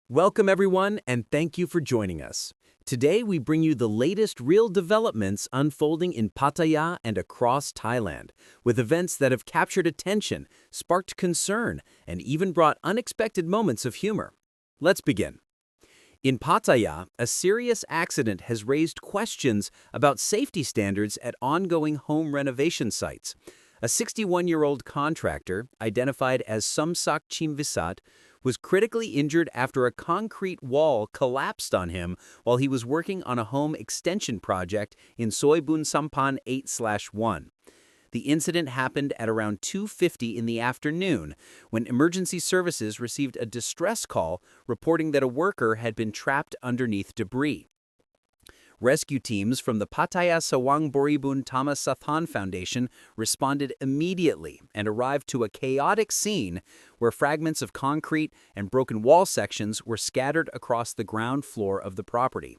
Welcome, everyone, and thank you for joining us. Today, we bring you the latest real developments unfolding in Pattaya and across Thailand, with events that have captured attention, sparked concern, and even brought unexpected moments of humor. Let's begin. In Pattaya, a serious accident has raised questions about safety standards at ongoing home renovation sites. A 61-year-old contractor, identified as Somsak Chimvisat, was critically injured after a concrete wall collapsed on him while he was working on a home extension project in Soibun Sampan 8/1. The incident happened at around 2:50 in the afternoon when emergency services received a distress call reporting that a worker had been trapped underneath debris. Rescue teams from the Pattaya Sawang Boribun Tama Sathan Foundation responded immediately and arrived to a chaotic scene where fragments of concrete and broken wall sections were scattered across the ground floor of the property.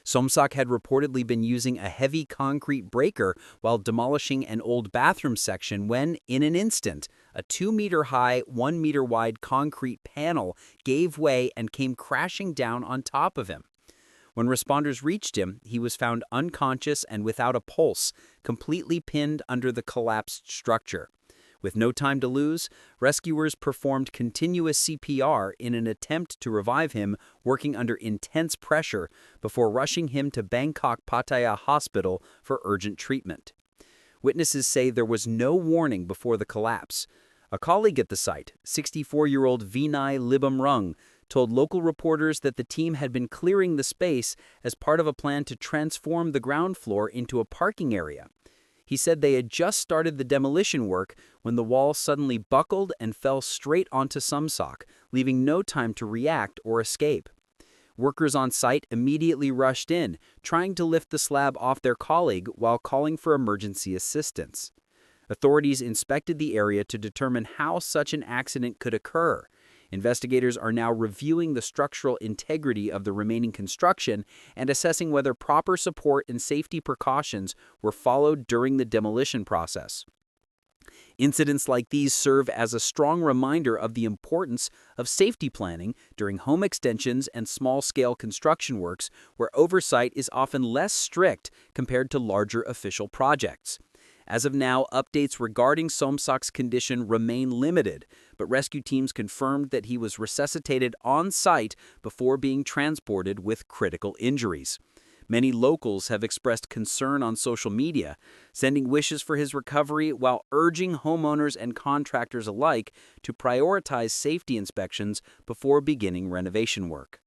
Somsak had reportedly been using a heavy concrete breaker while demolishing an old bathroom section when, in an instant, a 2-meter-high, 1-meter-wide concrete panel gave way and came crashing down on top of him. When responders reached him, he was found unconscious and without a pulse, completely pinned under the collapsed structure. With no time to lose, rescuers performed continuous CPR in an attempt to revive him, working under intense pressure before rushing him to Bangkok Pattaya Hospital for urgent treatment. Witnesses say there was no warning before the collapse. A colleague at the site, 64-year-old Vinay Libamrung, told local reporters that the team had been clearing the space as part of a plan to transform the ground floor into a parking area. He said they had just started the demolition work when the wall suddenly buckled and fell straight onto Somsak, leaving no time to react or escape. Workers on site immediately rushed in, trying to lift the slab off their colleague while calling for emergency assistance. Authorities inspected the area to determine how such an accident could occur. Investigators are now reviewing the structural integrity of the remaining construction and assessing whether proper support and safety precautions were followed during the demolition process. Incidents like these serve as a strong reminder of the importance of safety planning during home extensions and small-scale construction works where oversight is often less strict compared to larger official projects. As of now, updates regarding Somsak's condition remain limited, but rescue teams confirmed that he was resuscitated on site before being transported with critical injuries. Many locals have expressed concern on social media, sending wishes for his recovery while urging homeowners and contractors alike to prioritize safety inspections before beginning renovation work.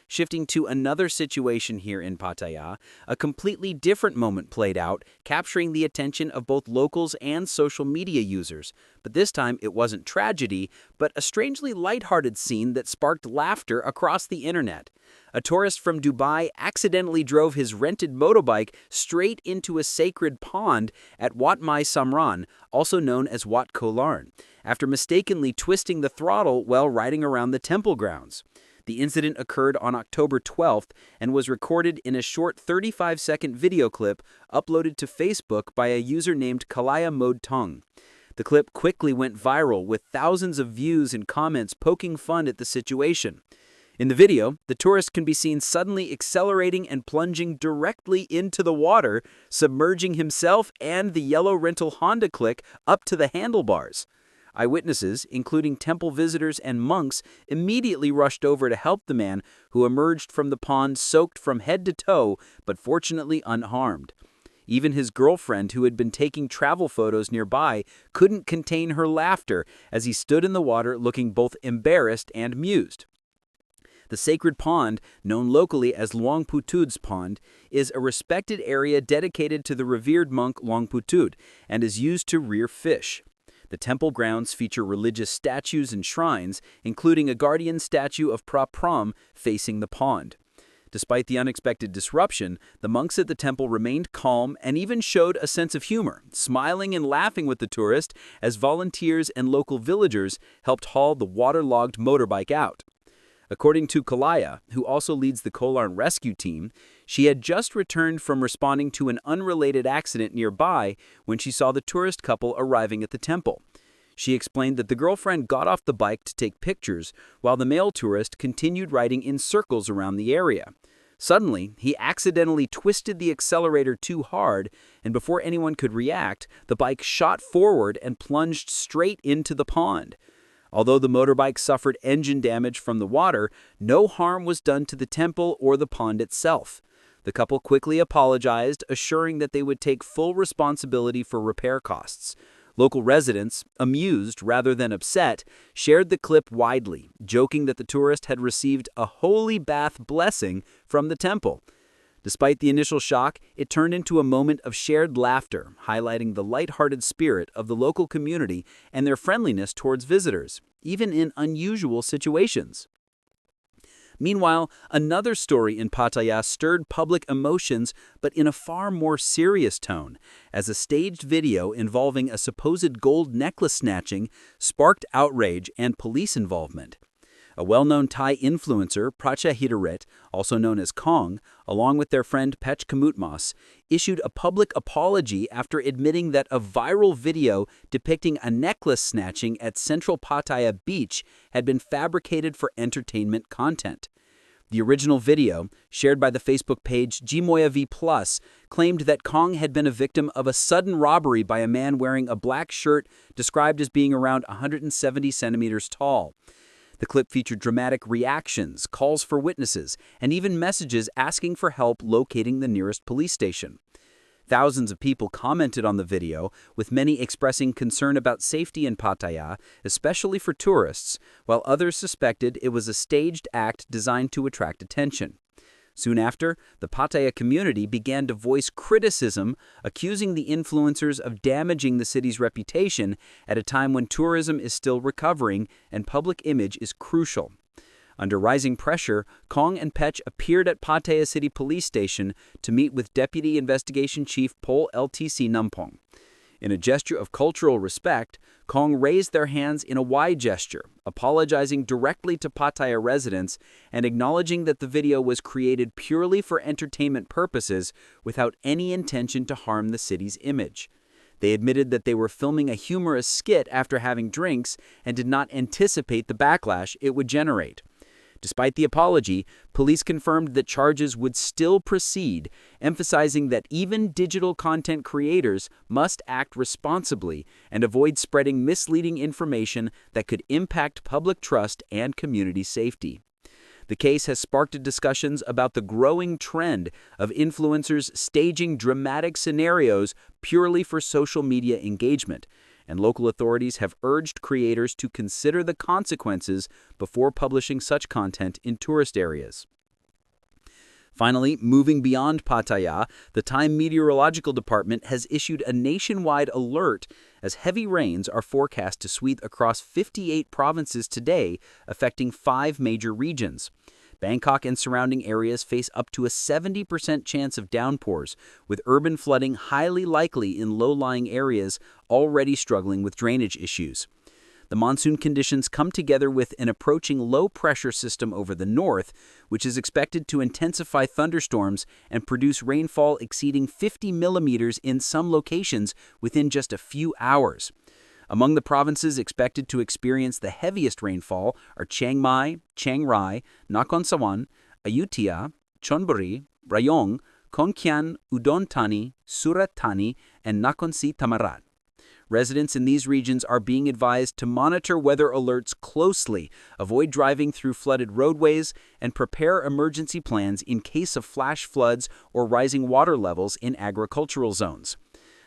Shifting to another situation here in Pattaya, a completely different moment played out, capturing the attention of both locals and social media users. But this time, it wasn't tragedy, but a strangely lighthearted scene that sparked laughter across the internet. A tourist from Dubai accidentally drove his rented motorbike straight into a sacred pond at Wat Mai Samran, also known as Wat Kolarn, after mistakenly twisting the throttle while riding around the temple grounds. The incident occurred on October 12th and was recorded in a short 35-second video clip uploaded to Facebook by a user named Kalaya Modtong. The clip quickly went viral with thousands of views and comments poking fun at the situation. In the video, the tourist can be seen suddenly accelerating and plunging directly into the water, submerging himself and the yellow rental Honda Click up to the handlebars. Eyewitnesses, including temple visitors and monks, immediately rushed over to help the man, who emerged from the pond soaked from head to toe, but fortunately unharmed. Even his girlfriend, who had been taking travel photos nearby, couldn't contain her laughter as he stood in the water looking both embarrassed and amused. The sacred pond, known locally as Luang Putud's Pond, is a respected area dedicated to the revered monk Luang Putud and is used to rear fish. The temple grounds feature religious statues and shrines, including a guardian statue of Pra Pram facing the pond. Despite the unexpected disruption, the monks at the temple remained calm and even showed a sense of humor, smiling and laughing with the tourist as volunteers and local villagers helped haul the waterlogged motorbike out. According to Kalaya, who also leads the Kolarn rescue team, she had just returned from responding to an unrelated accident nearby when she saw the tourist couple arriving at the temple. She explained that the girlfriend got off the bike to take pictures while the male tourist continued riding in circles around the area. Suddenly, he accidentally twisted the accelerator too hard, and before anyone could react, the bike shot forward and plunged straight into the pond. Although the motorbike suffered engine damage from the water, no harm was done to the temple or the pond itself. The couple quickly apologized, assuring that they would take full responsibility for repair costs. Local residents, amused rather than upset, shared the clip widely, joking that the tourist had received a holy bath blessing from the temple. Despite the initial shock, it turned into a moment of shared laughter, highlighting the lighthearted spirit of the local community and their friendliness towards visitors, even in unusual situations. Meanwhile, another story in Pattaya stirred public emotions, but in a far more serious tone, as a staged video involving a supposed gold necklace snatching sparked outrage and police involvement. A well-known Thai influencer, Pracha, also known as Kong, along with their friend Pech Kamutmas, issued a public apology after admitting that a viral video depicting a necklace snatching at central Pattaya Beach had been fabricated for entertainment content. The original video, shared by the Facebook page Gmoyav Plus, claimed that Kong had been a victim of a sudden robbery by a man wearing a black shirt described as being around 170 centimeters tall. The clip featured dramatic reactions, calls for witnesses, and even messages asking for help locating the nearest police station. Thousands of people commented on the video, with many expressing concern about safety in Pattaya, especially for tourists, while others suspected it was a staged act designed to attract attention. Soon after, the Pattaya community began to voice criticism, accusing the influencers of damaging the city's reputation at a time when tourism is still recovering and public image is crucial. Under rising pressure, Kong and Pech appeared at Pattaya City Police Station to meet with Deputy Investigation Chief Pol LTC Nampong. In a gesture of cultural respect, Kong raised their hands in a Y gesture, apologizing directly to Pattaya residents and acknowledging that the video was created purely for entertainment purposes without any intention to harm the city's image. They admitted that they were filming a humorous skit after having drinks and did not anticipate the backlash it would generate. Despite the apology, police confirmed that charges would still proceed, emphasizing that even digital content creators must act responsibly and avoid spreading misleading information that could impact public trust and community safety. The case has sparked discussions about the growing trend of influencers staging dramatic scenarios purely for social media engagement, and local authorities have urged creators to consider the consequences before publishing such content in tourist areas. Finally, moving beyond Pattaya, the Thai Meteorological Department has issued a nationwide alert as heavy rains are forecast to sweep across 58 provinces today, affecting 5 major regions. Bangkok and surrounding areas face up to a 70% chance of downpours, with urban flooding highly likely in low-lying areas already struggling with drainage issues. The monsoon conditions come together with an approaching low-pressure system over the north, which is expected to intensify thunderstorms and produce rainfall exceeding 50 millimeters in some locations within just a few hours. Among the provinces expected to experience the heaviest rainfall are Chiang Mai, Chiang Rai, Nakhon Sawan, Ayutthaya, Chonburi, Rayong, Khon Kaen, Udon Thani, Surat Thani, and Nakhon Si Thammarat. Residents in these regions are being advised to monitor weather alerts closely, avoid driving through flooded roadways, and prepare emergency plans in case of flash floods or rising water levels in agricultural zones.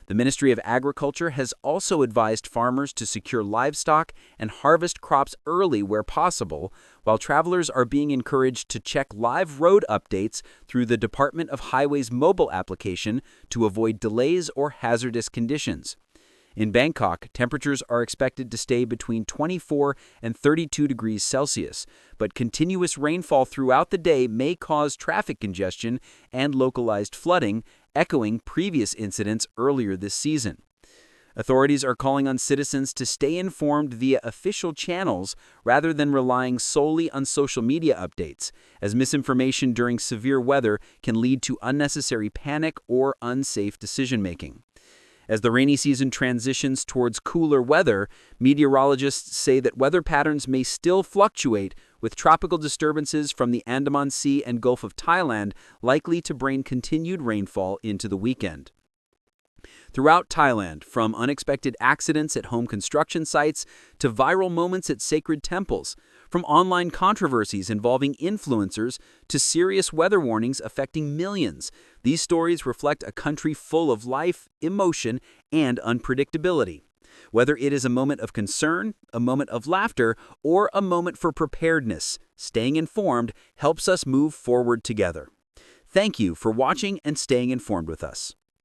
The Ministry of Agriculture has also advised farmers to secure livestock and harvest crops early where possible, while travelers are being encouraged to check live road updates through the Department of Highways mobile application to avoid delays or hazardous conditions. In Bangkok, temperatures are expected to stay between 24 and 32 degrees Celsius, but continuous rainfall throughout the day may cause traffic congestion and localized flooding, echoing previous incidents earlier this season. Authorities are calling on citizens to stay informed via official channels rather than relying solely on social media updates, as misinformation during severe weather can lead to unnecessary panic or unsafe decision-making. As the rainy season transitions towards cooler weather, meteorologists say that weather patterns may still fluctuate, with tropical disturbances from the Andaman Sea and Gulf of Thailand likely to bring continued rainfall into the weekend. Throughout Thailand, from unexpected accidents at home construction sites to viral moments at sacred temples, from online controversies involving influencers to serious weather warnings affecting millions, these stories reflect a country full of life, emotion, and unpredictability. Whether it is a moment of concern, a moment of laughter, or a moment for preparedness, staying informed helps us move forward together. Thank you for watching and staying informed with us.